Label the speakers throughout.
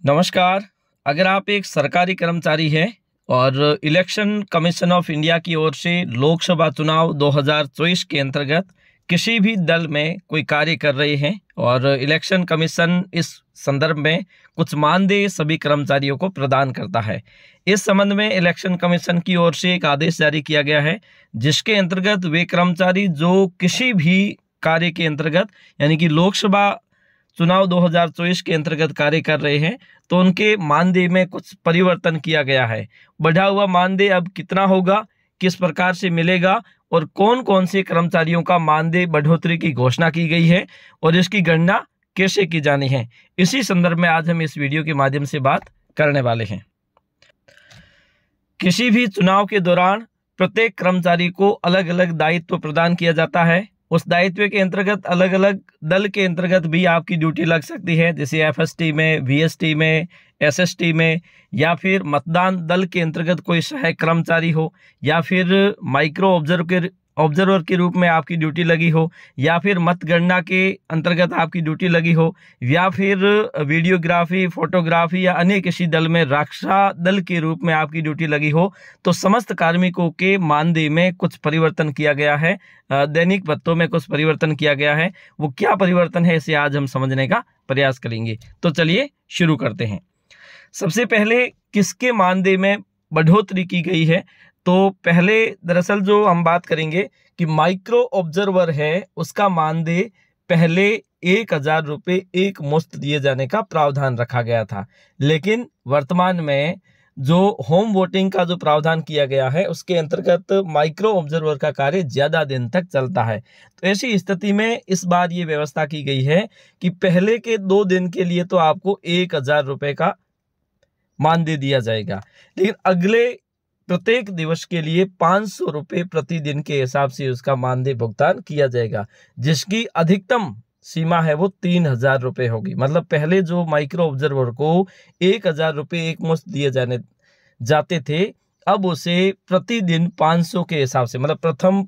Speaker 1: नमस्कार। अगर आप एक सरकारी कर्मचारी हैं और इलेक्शन कमीशन ऑफ इंडिया की ओर से लोकसभा चुनाव 2024 के अंतर्गत किसी भी दल में कोई कार्य कर रहे हैं और इलेक्शन कमीशन इस संदर्भ में कुछ मानदेय सभी कर्मचारियों को प्रदान करता है। इस संबंध में इलेक्शन कमीशन की ओर से एक आदेश जारी किया गया है, जिसके अंतर्गत वे कर्मचारी जो किसी भी कार्य के अंतर्गत यानी कि लोकसभा चुनाव 2024 के अंतर्गत कार्य कर रहे हैं तो उनके मानदेय में कुछ परिवर्तन किया गया है। बढ़ा हुआ मानदेय अब कितना होगा, किस प्रकार से मिलेगा और कौन कौन से कर्मचारियों का मानदेय बढ़ोतरी की घोषणा की गई है और इसकी गणना कैसे की जानी है, इसी संदर्भ में आज हम इस वीडियो के माध्यम से बात करने वाले हैं। किसी भी चुनाव के दौरान प्रत्येक कर्मचारी को अलग अलग दायित्व प्रदान किया जाता है। उस दायित्व के अंतर्गत अलग अलग दल के अंतर्गत भी आपकी ड्यूटी लग सकती है, जैसे एफएसटी में, वीएसटी में, एसएसटी में, या फिर मतदान दल के अंतर्गत कोई सहायक कर्मचारी हो, या फिर माइक्रो ऑब्जर्वर के रूप में आपकी ड्यूटी लगी हो, या फिर मतगणना के अंतर्गत आपकी ड्यूटी लगी हो, या फिर वीडियोग्राफी, फोटोग्राफी या अन्य किसी दल में रक्षा दल के रूप में आपकी ड्यूटी लगी हो, तो समस्त कार्मिकों के मानदेय में कुछ परिवर्तन किया गया है, दैनिक भत्तों में कुछ परिवर्तन किया गया है। वो क्या परिवर्तन है, इसे आज हम समझने का प्रयास करेंगे। तो चलिए शुरू करते हैं। सबसे पहले किसके मानदेय में बढ़ोतरी की गई है, तो पहले दरअसल जो हम बात करेंगे कि माइक्रो ऑब्जर्वर है, उसका मानदेय पहले 1000 रुपये एक मुश्त दिए जाने का प्रावधान रखा गया था, लेकिन वर्तमान में जो होम वोटिंग का जो प्रावधान किया गया है उसके अंतर्गत माइक्रो ऑब्जर्वर का कार्य ज़्यादा दिन तक चलता है। तो ऐसी स्थिति में इस बार ये व्यवस्था की गई है कि पहले के 2 दिन के लिए तो आपको 1000 रुपये का मानदेय दिया जाएगा, लेकिन अगले प्रत्येक दिवस के लिए 500 रुपये प्रतिदिन के हिसाब से उसका मानदेय भुगतान किया जाएगा, जिसकी अधिकतम सीमा है वो 3000 रुपये होगी। मतलब पहले जो माइक्रो ऑब्जर्वर को 1000 रुपये एक मुश्त दिए जाते थे, अब उसे प्रतिदिन 500 के हिसाब से, मतलब प्रथम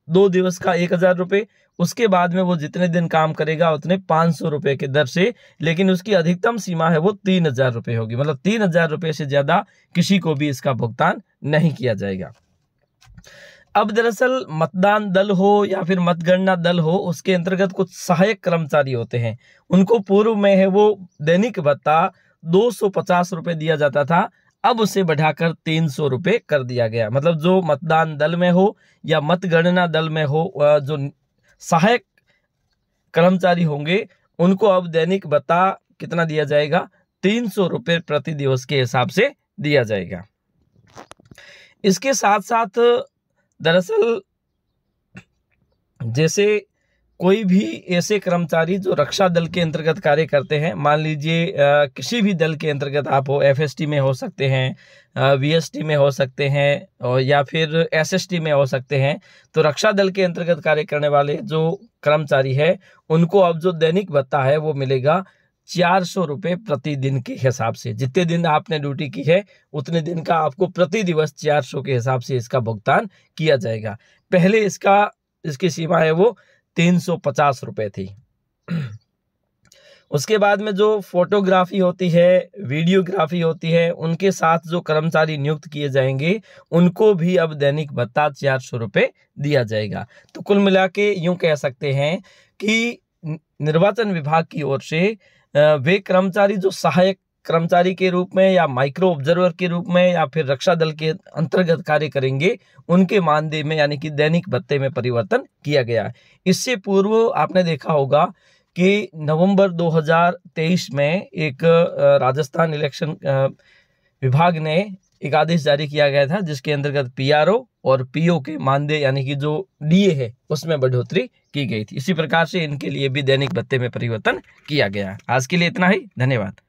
Speaker 1: 2 दिवस का 1000 रुपये, उसके बाद में वो जितने दिन काम करेगा उतने 500 रुपये के दर से, लेकिन उसकी अधिकतम सीमा है वो 3000 रुपये होगी। मतलब 3000 रुपये से ज़्यादा किसी को भी इसका भुगतान नहीं किया जाएगा। अब दरअसल मतदान दल हो या फिर मतगणना दल हो, उसके अंतर्गत कुछ सहायक कर्मचारी होते हैं, उनको पूर्व में है वो दैनिक भत्ता 250 रुपये दिया जाता था, अब उसे बढ़ाकर 300 रुपये कर दिया गया। मतलब जो मतदान दल में हो या मतगणना दल में हो, जो सहायक कर्मचारी होंगे उनको अब दैनिक भत्ता कितना दिया जाएगा, 300 रुपये प्रति दिवस के हिसाब से दिया जाएगा। इसके साथ साथ दरअसल जैसे कोई भी ऐसे कर्मचारी जो रक्षा दल के अंतर्गत कार्य करते हैं, मान लीजिए किसी भी दल के अंतर्गत आप हो, एफएसटी में हो सकते हैं, वीएसटी में हो सकते हैं, और या फिर एसएसटी में हो सकते हैं, तो रक्षा दल के अंतर्गत कार्य करने वाले जो कर्मचारी है उनको अब जो दैनिक भत्ता है वो मिलेगा 400 रुपये प्रतिदिन के हिसाब से। जितने दिन आपने ड्यूटी की है उतने दिन का आपको प्रति दिवस 400 के हिसाब से इसका भुगतान किया जाएगा। पहले इसकी सीमा है वो 350 रुपये थी। उसके बाद में जो फोटोग्राफी होती है, वीडियोग्राफी होती है, उनके साथ जो कर्मचारी नियुक्त किए जाएंगे उनको भी अब दैनिक भत्ता 400 रुपये दिया जाएगा। तो कुल मिला के यूँ कह सकते हैं कि निर्वाचन विभाग की ओर से वे कर्मचारी जो सहायक कर्मचारी के रूप में या माइक्रो ऑब्जर्वर के रूप में या फिर रक्षा दल के अंतर्गत कार्य करेंगे, उनके मानदेय में यानी कि दैनिक भत्ते में परिवर्तन किया गया है। इससे पूर्व आपने देखा होगा कि नवंबर 2023 में एक राजस्थान इलेक्शन विभाग ने एक आदेश जारी किया गया था, जिसके अंतर्गत पीआरओ और पीओ के मानदेय यानी कि जो डीए है उसमें बढ़ोतरी की गई थी। इसी प्रकार से इनके लिए भी दैनिक भत्ते में परिवर्तन किया गया। आज के लिए इतना ही, धन्यवाद।